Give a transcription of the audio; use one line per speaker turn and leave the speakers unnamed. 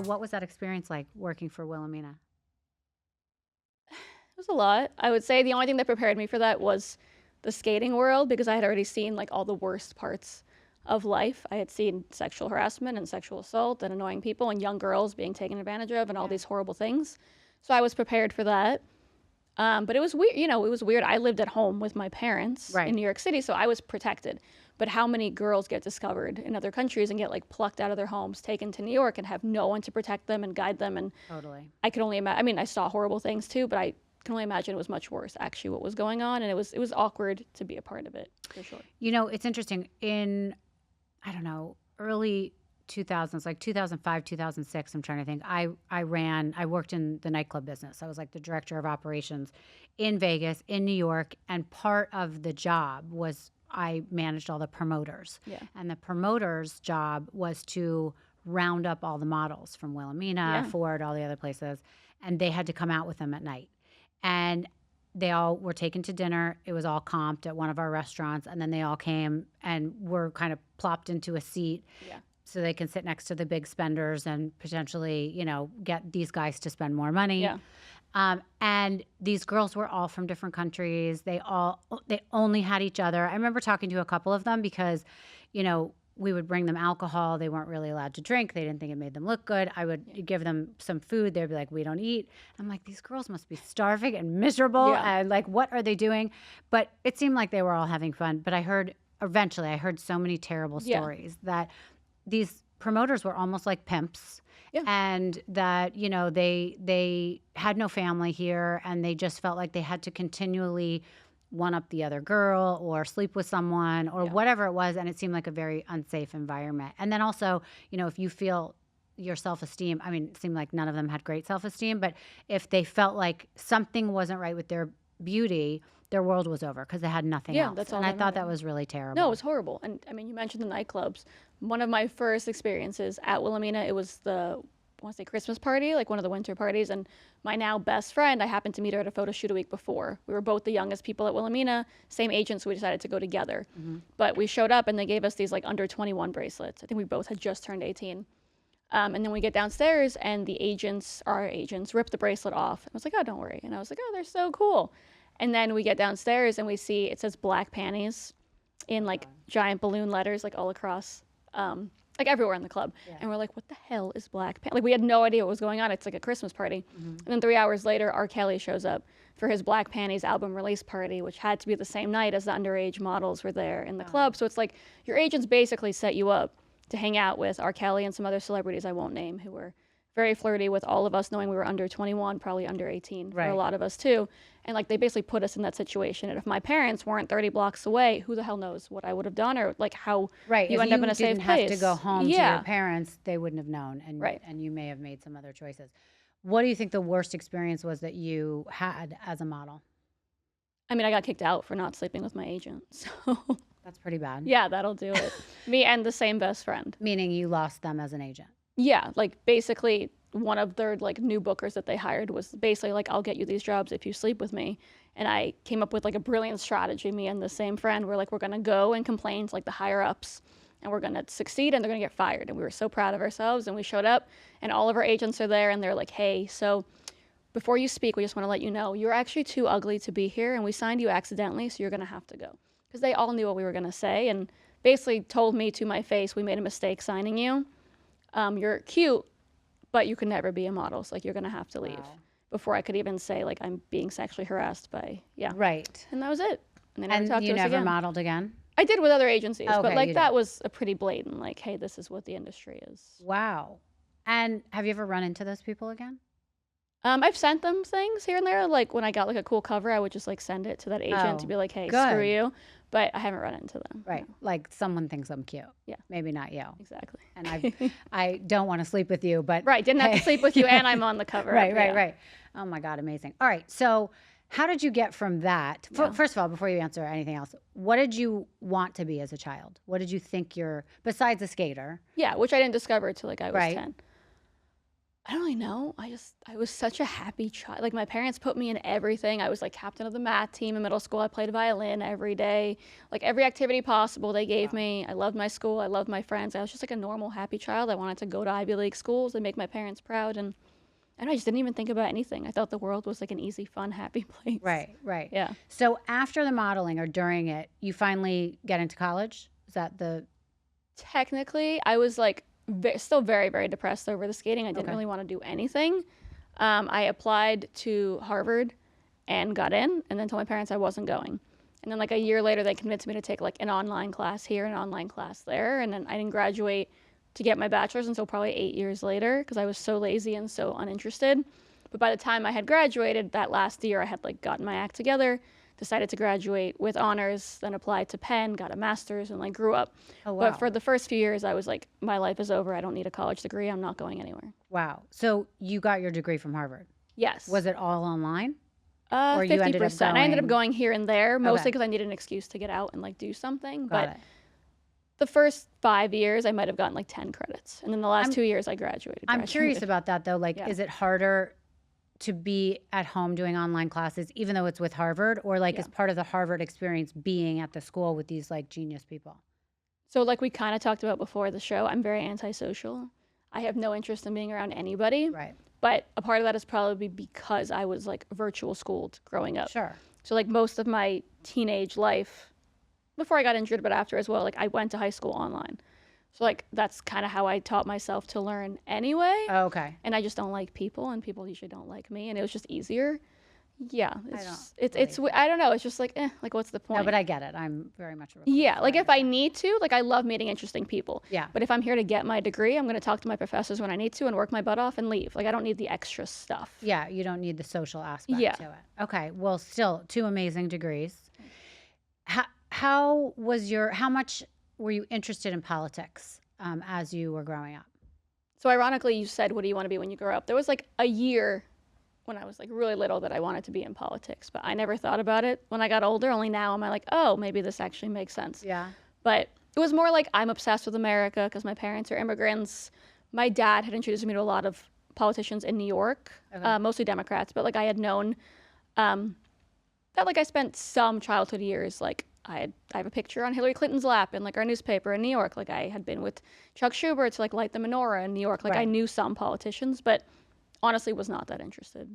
So what was that experience like working for Wilhelmina?
It was a lot. I would say the only thing that prepared me for that was the skating world because I had already seen like all the worst parts of life. I had seen sexual harassment and sexual assault and annoying people and young girls being taken advantage of and all
Yeah.
these horrible things. So I was prepared for that. But it was weird. You know, it was weird. I lived at home with my parents in
Right.
New York City, so I was protected. But how many girls get discovered in other countries and get like plucked out of their homes, taken to New York, and have no one to protect them and guide them? And
Totally.
I could only imagine. I mean, I saw horrible things too, but I can only imagine it was much worse actually what was going on, and it was awkward to be a part of it for sure.
You know, it's interesting. In, I don't know, early 2000s, like 2005, 2006, I'm trying to think. I worked in the nightclub business. I was like the director of operations in Vegas, in New York, and part of the job was I managed all the promoters.
Yeah,
And the promoters' job was to round up all the models from Wilhelmina,
yeah,
Ford, all the other places, and they had to come out with them at night. And they all were taken to dinner. It was all comped at one of our restaurants, and then they all came and were kind of plopped into a seat
yeah,
so they can sit next to the big spenders and potentially, you know, get these guys to spend more money.
yeah,
And these girls were all from different countries. They only had each other. I remember talking to a couple of them because, you know, we would bring them alcohol. They weren't really allowed to drink. They didn't think it made them look good. I would give them some food. They'd be like, we don't eat. I'm like, these girls must be starving and miserable.
yeah,
And like, what are they doing? But it seemed like they were all having fun. But eventually, I heard so many terrible
yeah,
stories that these promoters were almost like pimps,
yeah,
and that, you know, they had no family here, and they just felt like they had to continually one up the other girl or sleep with someone or
yeah,
whatever it was, and it seemed like a very unsafe environment. And then also, you know, if you feel your self-esteem, I mean, it seemed like none of them had great self-esteem, but if they felt like something wasn't right with their beauty, their world was over because they had nothing
yeah.
else.
That's
And
all
I
that
thought that
mattered.
was really
No, it
terrible.
was horrible. And I mean, you mentioned the nightclubs. One of my first experiences at Wilhelmina, it was I want to say Christmas party, like one of the winter parties. And my now best friend, I happened to meet her at a photo shoot a week before. We were both the youngest people at Wilhelmina, same agent, so we decided to go together.
Hmm.
But we showed up and they gave us these like under 21 bracelets. I think we both had just turned 18. And then we get downstairs and our agents, rip the bracelet off. I was like, oh, don't worry. And I was like, oh, they're so cool. And then we get downstairs and we see it says black panties in like giant balloon letters, like all across, like everywhere in the club.
Yeah.
And we're like, what the hell is black panties? Like we had no idea what was going on. It's like a Christmas party.
Hmm.
And then 3 hours later, R. Kelly shows up for his Black Panties album release party, which had to be the same night as the underage models were there in the club. So it's like your agents basically set you up to hang out with R. Kelly and some other celebrities I won't name who were very flirty with all of us knowing we were under 21, probably under 18 for a
Right.
lot of us too. And like they basically put us in that situation. And if my parents weren't 30 blocks away, who the hell knows what I would have done or like how
Right.
you
If
end up
you
in a safe
didn't have
place.
to go home to your
Yeah.
parents, they wouldn't have known,
Right.
and you may have made some other choices. What do you think the worst experience was that you had as a model?
I mean, I got kicked out for not sleeping with my agent. So
That's pretty bad.
yeah, that'll do it. Me and the same best friend.
Meaning you lost them as an agent.
Yeah, like basically one of their like new bookers that they hired was basically like, I'll get you these jobs if you sleep with me. And I came up with like a brilliant strategy. Me and the same friend were like, we're gonna go and complain to like the higher ups and we're gonna succeed and they're gonna get fired. And we were so proud of ourselves and we showed up and all of our agents are there and they're like, hey, so before you speak, we just want to let you know you're actually too ugly to be here and we signed you accidentally, so you're gonna have to go. Because they all knew what we were gonna say and basically told me to my face, we made a mistake signing you. You're cute, but you can never be a model. So like you're gonna have to leave.
Wow.
Before I could even say like I'm being sexually harassed by yeah.
Right.
And that was it. And they never
And
talked
you
to us
never
again.
modeled again?
I did with other agencies, but
Okay,
like
you
that
did.
was a pretty blatant like, hey, this is what the industry is.
Wow. And have you ever run into those people again?
I've sent them things here and there. Like when I got like a cool cover, I would just like send it to that agent to
Oh,
be like, hey, screw
good.
you. But I haven't run into them.
Right.
No.
Like someone thinks I'm cute.
Yeah.
Maybe not you.
Exactly.
And I don't want to sleep with you, but
Right. Didn't have to
hey.
sleep with you and I'm on the cover.
Right,
of,
right,
yeah.
right. Oh my God, amazing. All right. So, how did you get from that?
Yeah.
First of all, before you answer anything else, what did you want to be as a child? What did you think besides a skater?
Yeah, which I didn't discover until like I was
Right.
10. I don't really know. I was such a happy child. Like my parents put me in everything. I was like captain of the math team in middle school. I played violin every day. Like every activity possible they gave
Wow.
me. I loved my school. I loved my friends. I was just like a normal happy child. I wanted to go to Ivy League schools and make my parents proud, and I just didn't even think about anything. I thought the world was like an easy, fun, happy place.
Right, right.
Yeah.
So after the modeling or during it, you finally get into college? Is that the
Technically, I was like still very, very depressed over the skating. I didn't
Okay.
really want to do anything. I applied to Harvard and got in, and then told my parents I wasn't going. And then like a year later, they convinced me to take like an online class here, an online class there, and then I didn't graduate to get my bachelor's until probably 8 years later because I was so lazy and so uninterested. But by the time I had graduated that last year, I had like gotten my act together, decided to graduate with honors, then applied to Penn, got a master's, and like grew up.
Oh,
But
wow.
for the first few years, I was like, my life is over. I don't need a college degree. I'm not going anywhere.
Wow. So you got your degree from Harvard.
Yes.
Was it all online? Or you ended up
50%. I ended up
going
going here and there, mostly
Okay.
because I needed an excuse to get out and like do something.
Got
But
it.
the first 5 years, I might have gotten like 10 credits. And then the last
I'm
2 years, I graduated.
I'm curious about that though. Like,
Yeah.
is it harder to be at home doing online classes, even though it's with Harvard, or like
Yeah.
is part of the Harvard experience being at the school with these like genius people?
So, like we kind of talked about before the show, I'm very antisocial. I have no interest in being around anybody.
Right.
But a part of that is probably because I was like virtual schooled growing up.
Sure.
So, like most of my teenage life, before I got injured, but after as well, like I went to high school online. So, like, that's kind of how I taught myself to learn anyway.
Oh, okay.
And I just don't like people, and people usually don't like me, and it was just easier. Yeah,
I don't
it's I don't know. It's just like, like what's the point?
No, but I get it. I'm very much a
Yeah,
recluse,
like
so
if I need to, like I love meeting interesting people.
Yeah.
But if I'm here to get my degree, I'm going to talk to my professors when I need to and work my butt off and leave. Like I don't need the extra stuff.
Yeah, you don't need the social aspect
Yeah.
to it. Okay. Well, still two amazing degrees. How much were you interested in politics as you were growing up?
So ironically, you said, what do you want to be when you grow up? There was like a year when I was like really little that I wanted to be in politics, but I never thought about it when I got older. Only now am I like, oh, maybe this actually makes sense.
Yeah.
But it was more like I'm obsessed with America because my parents are immigrants. My dad had introduced me to a lot of politicians in New York,
Okay.
mostly Democrats, but like I had known that like I spent some childhood years like I have a picture on Hillary Clinton's lap in like our newspaper in New York. Like I had been with Chuck Schumer to like light the menorah in New York. Like I
Right.
knew some politicians, but honestly was not that interested.